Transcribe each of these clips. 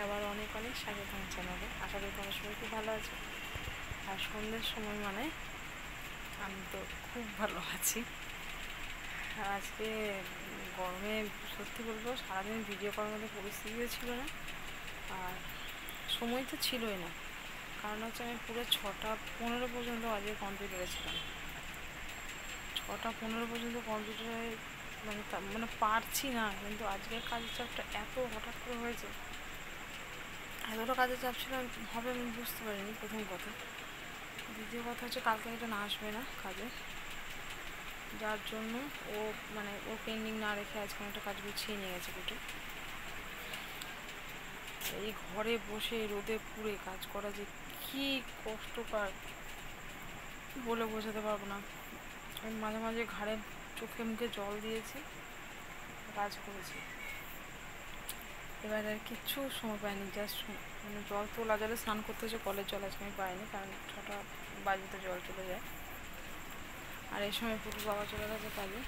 আবার অনেক অনেক স্বাগত আমার চ্যানেলে। আশা করি তোমার সবাই খুব ভালো আছে। আর সন্ধ্যের সময় মানে আমি তো খুব ভালো আছি। আজকে গরমে সত্যি বলবো সারাদিন ভিডিও করার মতো পরিস্থিতিও ছিল না, আর সময় তো ছিলই না। কারণ হচ্ছে আমি পুরো 6টা 15 পর্যন্ত আজকে কম্পিউটারে ছিলাম। 6টা 15 পর্যন্ত কম্পিউটারে মানে পারছি না, কিন্তু আজকের কাজের চাপটা এত হঠাৎ করে হয়েছে, এতটা কাজের চাপ ছিল হবে আমি বুঝতে পারিনি। প্রথম কথা। দ্বিতীয় কথা হচ্ছে কালকে এটা না আসবে না কাজে, যার জন্য ও মানে ও পেন্ডিং না রেখে আজকে একটা কাজ গুছিয়ে নিয়ে গেছে কুটে। এই ঘরে বসে রোদে পুড়ে কাজ করা যে কি কষ্টকর বলে বোঝাতে পারবো না। আমি মাঝে মাঝে ঘাড়ে চোখে মুখে জল দিয়েছি, কাজ করেছি। এবার আর কিচ্ছু সময় পাইনি, জাস্ট মানে জল তোলা জলে স্নান করতে হচ্ছে, কলের জল আজকে আমি পাইনি, কারণ 6টা বাজে তো জল চলে যায়। আর এই সময় পুটুর বাবা চলে গেছে কাজে,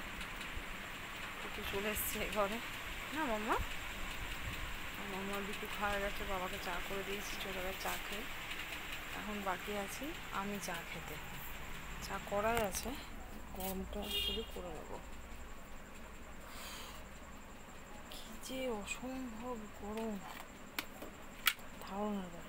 পুটু চলে এসছে ঘরে। না মাম্মা, মাম্মা দুটো খাওয়া গেছে, বাবাকে চা করে দিয়েছি, চলে গেছে চা খেয়ে। এখন বাকি আছি আমি চা খেতে। চা করাই আছে, গরমটা শুধু করে নেবো। কি যে অসম্ভব গরম, ধারণার বাইরে।